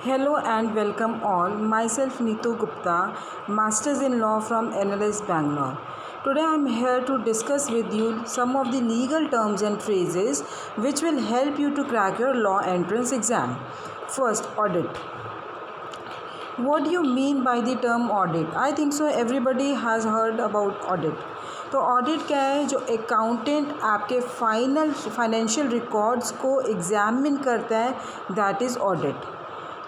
Hello and welcome all. Myself Neetu Gupta, Masters in Law from NLS Bangalore. Today I am here to discuss with you some of the legal terms and phrases which will help you to crack your law entrance exam. First, audit. What do you mean by the term audit? I think so everybody has heard about audit. तो audit क्या है? जो accountant आपके financial records को examine करता है, that is audit.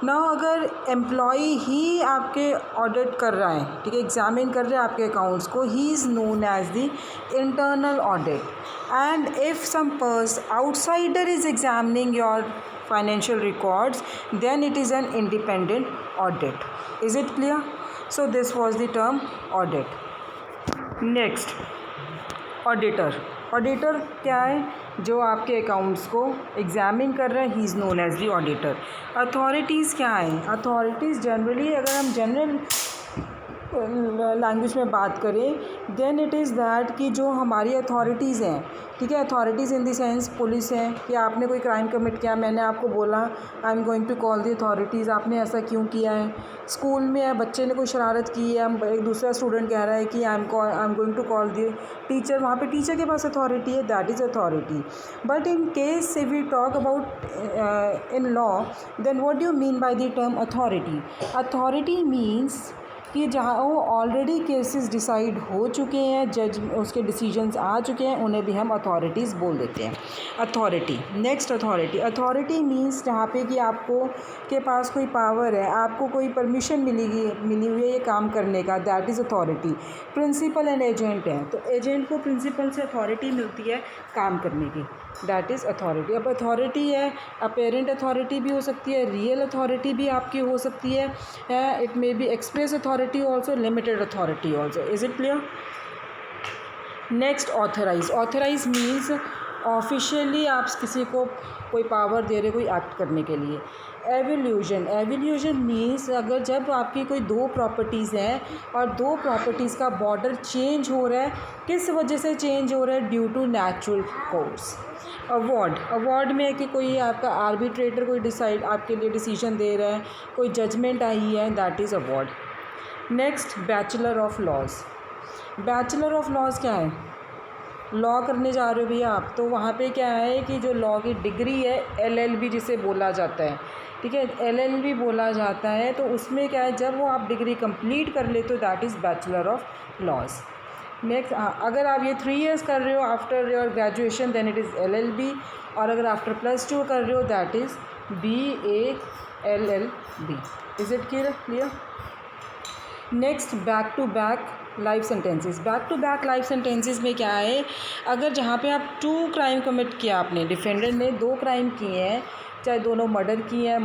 Now अगर employee ही आपके ऑडिट कर रहा है, ठीक है, एग्जामिन कर रहा है आपके अकाउंट्स को, he is known as the internal audit. And if some person outsider is examining your financial records, then it is an independent audit. Is it clear? So this was the term audit. Next, auditor. Auditor क्या है? जो आपके accounts को examine कर रहा है, he is known as the auditor. Authorities क्या है? अथॉरिटीज़ जनरली, अगर हम जनरल लैंग्वेज में बात करें, देन इट इज़ दैट कि जो हमारी अथॉरिटीज़ हैं, ठीक है, authorities in the sense police है कि आपने कोई क्राइम कमिट किया, मैंने आपको बोला I am going to call the authorities, आपने ऐसा क्यों किया है. स्कूल में है, बच्चे ने कोई शरारत की है, एक दूसरा स्टूडेंट कह रहा है कि I am going to call the teacher, वहाँ पे टीचर के पास अथॉरिटी है, that is authority. But in case if we talk about in law, then what do you mean by the term authority? Authority means कि जहाँ वो already cases decide हो चुके हैं, जज उसके डिसीजंस आ चुके हैं, उन्हें भी हम अथॉरिटीज़ बोल देते हैं. अथॉरिटी. नेक्स्ट, अथॉरिटी मींस जहाँ पे कि आपको के पास कोई पावर है, आपको कोई परमिशन मिली हुई है ये काम करने का, that is authority. Principal and agent है, तो एजेंट को प्रिंसिपल से अथॉरिटी मिलती है काम करने की, दैट इज़ अथॉरिटी. अब अथॉरिटी है, अपेरेंट अथॉरिटी भी हो सकती है, रियल अथॉरिटी भी आपकी हो सकती है, it may be express authority also, limited authority also. Is it clear? Next, authorise. Authorise means officially आप किसी को कोई पावर दे रहे, कोई एक्ट करने के लिए. एवोल्यूशन मीन्स अगर जब आपकी कोई दो प्रॉपर्टीज़ हैं और दो प्रॉपर्टीज़ का बॉर्डर चेंज हो रहा है, किस वजह से चेंज हो रहा है? Due to natural course. Award में है कि कोई आपका आर्बिट्रेटर कोई डिसाइड आपके लिए डिसीजन दे रहा है, कोई जजमेंट आई है, that is award. Next, bachelor of laws. Bachelor of laws क्या है? लॉ करने जा रहे हो भैया आप, तो वहाँ पे क्या है कि जो लॉ की डिग्री है, LLB जिसे बोला जाता है, ठीक है, LLB बोला जाता है, तो उसमें क्या है, जब वो आप डिग्री कंप्लीट कर लेते हो, that is bachelor of laws. Next, अगर आप ये 3 years कर रहे हो after your graduation, then it is LLB, और अगर आफ्टर +2 कर रहे हो, that is BALLB. Is it clear? Next, back to back life sentences. Back to back life sentences में क्या है? अगर जहाँ पे आप 2 क्राइम कमिट किया, आपने डिफेंडेंट ने 2 क्राइम किए हैं, चाहे दोनों मर्डर किया है,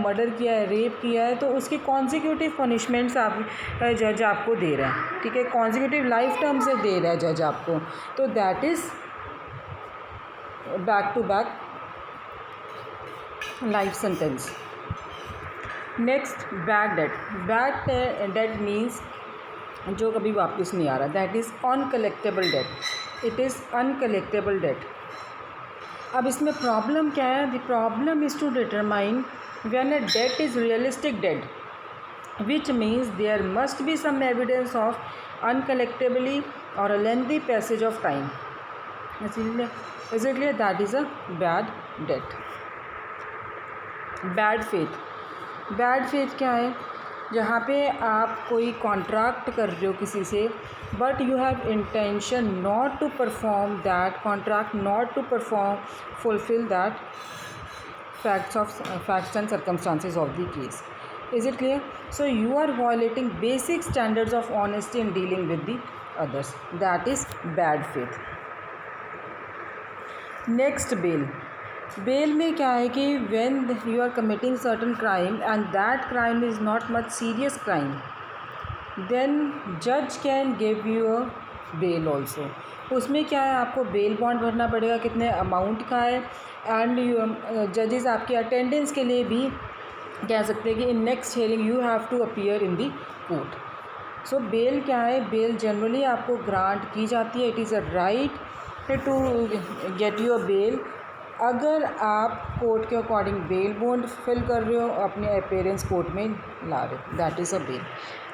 रेप किया है, तो उसकी कॉन्सिक्यूटिव पनिशमेंट्स आप जज आपको दे रहा है, ठीक है, कॉन्सिक्यूटिव लाइफ टर्म से दे रहा है जज आपको, तो that is back to back life sentence. Next, bad debt. Bad debt means जो कभी वापस नहीं आ रहा, that is uncollectable debt. It is uncollectable debt. अब इसमें प्रॉब्लम क्या है? The problem is to determine when a debt is realistic debt, which means there must be some evidence of uncollectibility और a lengthy passage of time. इसीलिए that is a bad debt. Bad faith. Bad faith क्या है? जहाँ पे आप कोई contract कर रहे हो किसी से, but you have intention not to perform that contract, not to perform fulfil that facts and circumstances of the case. Is it clear? So you are violating basic standards of honesty in dealing with the others. That is bad faith. Next, bail. Bail में क्या है कि when you are committing certain crime and that crime is not much serious crime, then judge can give you a bail also. उसमें क्या है, आपको bail bond भरना पड़ेगा, कितने अमाउंट का है, एंड जजेस आपके अटेंडेंस के लिए भी कह सकते हैं कि in next hearing you have to appear in the court. So bail क्या है? बेल जनरली आपको ग्रांट की जाती है. It is a right to get your bail अगर आप कोर्ट के अकॉर्डिंग बेल बॉन्ड फिल कर रहे हो, अपने अपेरेंस कोर्ट में ला रहे हो, that is a bail.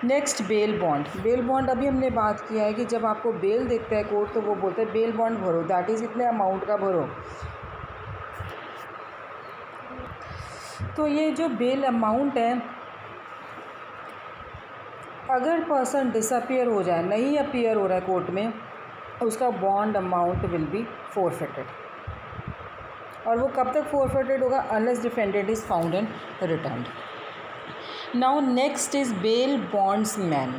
Next bail bond. Bail bond अभी हमने बात किया है कि जब आपको बेल देता है कोर्ट तो वो बोलते हैं बेल बॉन्ड भरो, दैट इज़ इतने अमाउंट का भरो। तो ये जो बेल अमाउंट है, अगर पर्सन डिसअपियर हो जाए, नहीं अपीयर हो रहा है कोर्ट में, उसका bond amount will be forfeited. और वो कब तक फोरफिटेड होगा? Unless defendant is found and returned. Now next is bail bondsman.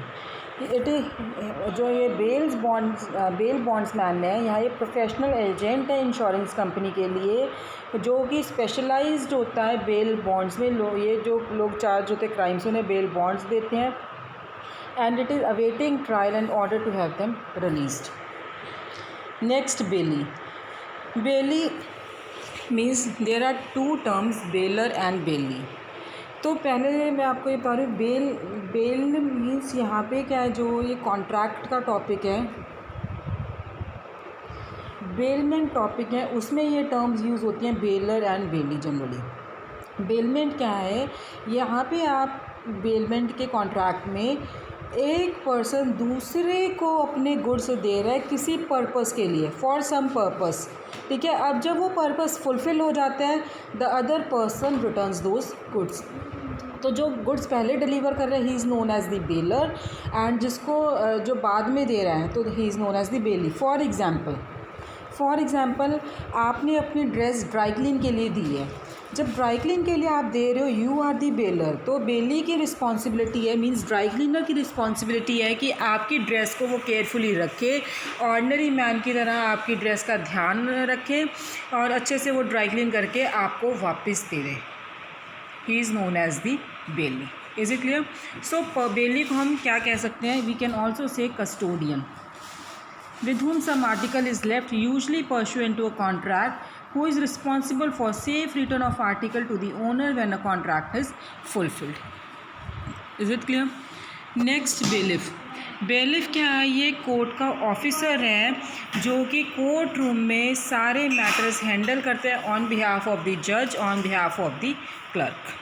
It is जो ये बेल बॉन्ड्समैन है, यहाँ ये प्रोफेशनल एजेंट है इंश्योरेंस कंपनी के लिए, जो कि स्पेशलाइज्ड होता है बेल बॉन्ड्स में। ये जो लोग चार्ज होते हैं क्राइम्स, उन्हें बेल बॉन्ड्स देते हैं, and it is awaiting trial and order to have them released. Next bailee. Bailee means there are two terms, bailor and bailee. तो पहले मैं आपको ये बता रही हूँ, बेल मीन्स यहाँ पे क्या है, जो ये कॉन्ट्रैक्ट का टॉपिक है, बेलमेंट टॉपिक है, उसमें ये टर्म्स यूज़ होती हैं bailor and bailee generally. Bailment क्या है? यहाँ पे आप बेलमेंट के कॉन्ट्रैक्ट में एक पर्सन दूसरे को अपने गुड्स दे रहा है किसी पर्पस के लिए, फॉर सम पर्पस, ठीक है। अब जब वो पर्पस फुलफ़िल हो जाता है, the other person returns those goods. तो जो गुड्स पहले डिलीवर कर रहे हैं, he is known as the bailor, and जिसको जो बाद में दे रहा है, तो he is known as the bailee. For example आपने अपनी ड्रेस ड्राई क्लीन के लिए दी है। जब ड्राई क्लीन के लिए आप दे रहे हो, यू आर दी बेलर, तो बेली की रिस्पॉन्सिबिलिटी है, मींस ड्राई क्लीनर की रिस्पॉन्सिबिलिटी है कि आपकी ड्रेस को वो केयरफुली रखे, ऑर्डिनरी मैन की तरह आपकी ड्रेस का ध्यान रखे और अच्छे से वो ड्राई क्लीन करके आपको वापस दे दे। He is known as the bailee. Is it clear? So bailee को हम क्या कह सकते हैं? We can also say custodian, with whom some article is left, usually pursuant to a contract, who is responsible for safe return of article to the owner when a contract is fulfilled. Is it clear? Next, bailiff. Bailiff क्या है? ये court का officer है जो कि court room में सारे matters handle करते हैं ऑन बिहाफ ऑफ द जज, on behalf of the clerk.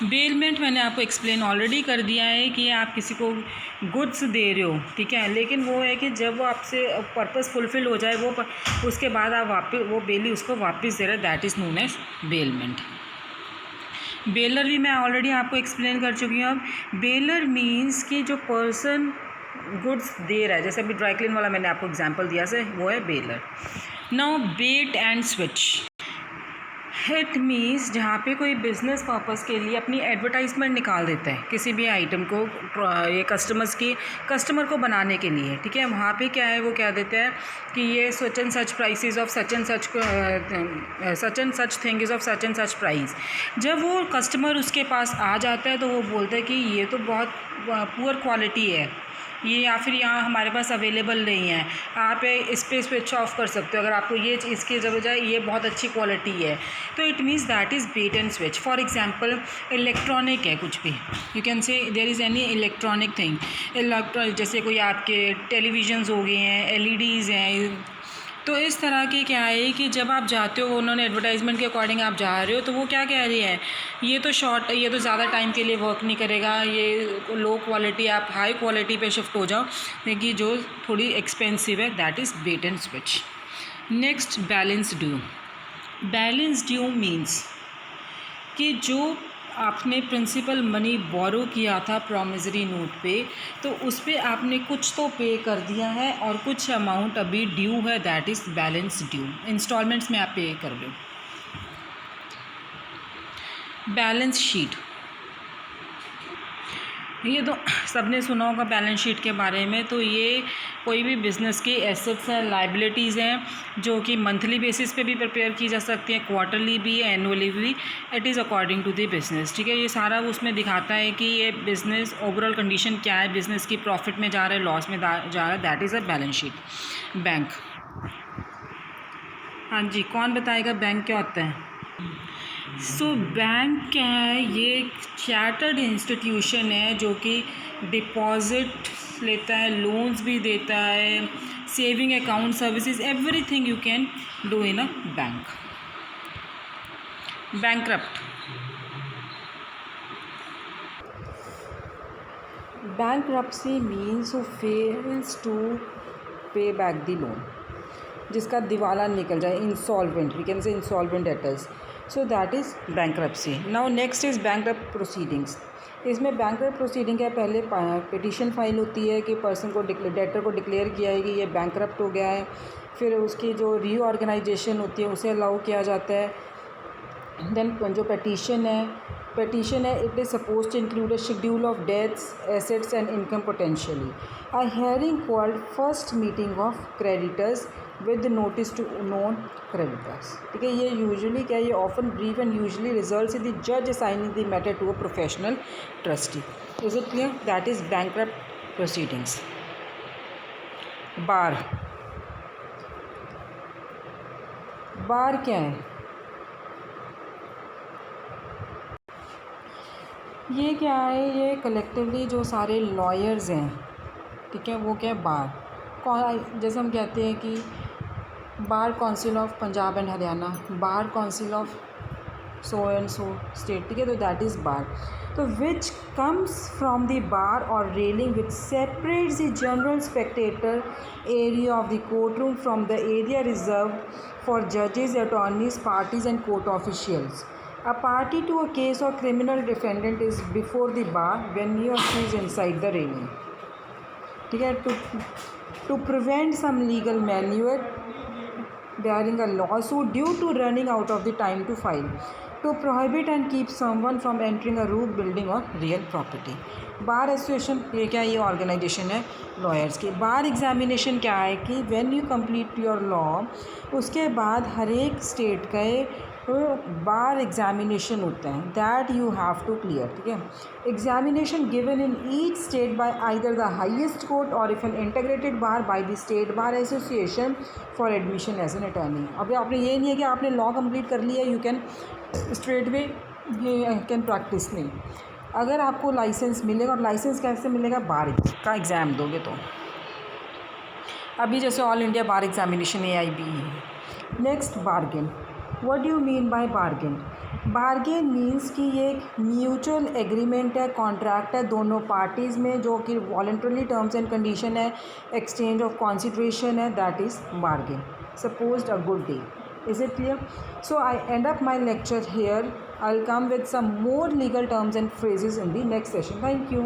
Bailment मैंने आपको एक्सप्लेन ऑलरेडी कर दिया है कि आप किसी को गुड्स दे रहे हो, ठीक है, लेकिन वो है कि जब वो आपसे पर्पस फुलफ़िल हो जाए, वो उसके बाद आप वापस वो बेली उसको वापस दे रहे हैं, that is known as bailment. Bailor भी मैं ऑलरेडी आपको एक्सप्लेन कर चुकी हूँ। अब बेलर मीन्स कि जो पर्सन गुड्स दे रहा है, जैसे अभी ड्राई क्लीन वाला मैंने आपको एग्जांपल दिया से, वो है bailor. Now bait and switch. It means जहाँ पे कोई बिज़नेस पर्पस के लिए अपनी एडवर्टाइजमेंट निकाल देता है किसी भी आइटम को, ये कस्टमर को बनाने के लिए, ठीक है, वहाँ पे क्या है, वो क्या देता है कि ये such and such prices of such and such thing is of such and such price. जब वो कस्टमर उसके पास आ जाता है तो वो बोलता है कि ये तो बहुत पुअर क्वालिटी है ये, या फिर यहाँ हमारे पास अवेलेबल नहीं है, आप इस पे स्विच ऑफ कर सकते हो, अगर आपको ये इसकी ज़रूरत है, ये बहुत अच्छी क्वालिटी है। तो it means that is bait and switch. For example electronic है कुछ भी, you can say there is any electronic thing, जैसे कोई आपके टेलीविजन्स हो गए हैं, एलईडीज़ हैं। तो इस तरह के क्या है कि जब आप जाते हो, उन्होंने एडवर्टाइजमेंट के अकॉर्डिंग आप जा रहे हो, तो वो क्या कह रही है, ये तो ये तो ज़्यादा टाइम के लिए वर्क नहीं करेगा, ये लो क्वालिटी, आप हाई क्वालिटी पे शिफ्ट हो जाओ, लेकिन जो थोड़ी एक्सपेंसिव है, that is bait and switch. Next, balance due. Balance due means कि जो आपने प्रिंसिपल मनी बोरो किया था प्रॉमिसरी नोट पे, तो उस पर आपने कुछ तो पे कर दिया है और कुछ अमाउंट अभी ड्यू है, that is balance due. Instalments में आप पे कर रहे हो। बैलेंस शीट, ये तो सबने सुना होगा बैलेंस शीट के बारे में। तो ये कोई भी बिज़नेस की एसेट्स हैं, लाइबिलिटीज़ हैं, जो कि मंथली बेसिस पे भी प्रिपेयर की जा सकती हैं, क्वार्टरली भी, एनुअली भी, it is according to the business, ठीक है। ये सारा उसमें दिखाता है कि ये बिज़नेस ओवरऑल कंडीशन क्या है, बिज़नेस की प्रॉफिट में जा रहा है, लॉस में जा रहा है, that is a balance sheet. Bank, हाँ जी, कौन बताएगा बैंक क्या होता है? सो बैंक क्या है? ये एक चार्टर्ड इंस्टीट्यूशन है जो कि डिपॉजिट लेता है, लोन्स भी देता है, saving account services, everything you can do in a bank. Bankrupt. Bankruptcy means who fails to pay back the loan, जिसका दिवाला निकल जाए, insolvent, we can say insolvent debtors. So that is bankruptcy. Now next is bankrupt proceedings. इसमें bankrupt proceeding क्या, पहले petition file होती है कि पर्सन को डेटर को डिक्लेयर किया है कि ये bankrupt हो गया है, फिर उसकी जो रीऑर्गेनाइजेशन होती है उसे अलाउ किया जाता है. देन जो petition है, it is suppose to include a schedule of debts, assets and income potentially. A hearing called first meeting of creditors with notice to known creditors. ठीक है, ये यूजुअली क्या है, ये often brief and usually results in the जज assigning the matter to a professional trustee. Is it clear? That is bankrupt proceedings. Bar क्या है? ये क्या है, ये कलेक्टिवली जो सारे लॉयर्स हैं, ठीक है, वो क्या है, बार कौन, जैसे हम कहते हैं कि bar council of Punjab and Haryana, bar council of so and so state. ठीक है, तो दैट इज़ बार. तो which comes from the bar or railing which separates the general spectator area of the court room from the area reserve for जजेस, attorneys, parties and court officials. A party to a case or criminal defendant is before the bar when he or she is inside the railing. ठीक है, to prevent some legal maneuver during a lawsuit due to running out of the time to file, to prohibit and keep someone from entering a roof, building or real property. Bar association ये क्या, ये organisation है lawyers की. बार examination क्या है कि when you complete your law, उसके बाद हर एक स्टेट का बार एग्जामिनेशन होता है, that you have to clear. ठीक है, examination given in each state by either the highest court or if an integrated bar by the state bar association for admission as an attorney. अभी आपने ये नहीं है कि आपने लॉ कंप्लीट कर लिया you can straight way can practice. नहीं, अगर आपको लाइसेंस मिलेगा, और लाइसेंस कैसे मिलेगा, बार का एग्ज़ाम दोगे तो. अभी जैसे ऑल इंडिया बार एग्जामिनेशन AIB है. Next, bargain. What do you mean bye bargain? Bargain means कि ये एक म्यूचुअल एग्रीमेंट है, कॉन्ट्रैक्ट है दोनों पार्टीज़ में, जो कि वॉलंटरली टर्म्स एंड कंडीशन है, एक्सचेंज ऑफ कॉन्सिडरेशन है, that is bargain. Suppose a good day. Is it clear? So I end up my lecture here. I'll come with some more legal terms and phrases in the next session. Thank you.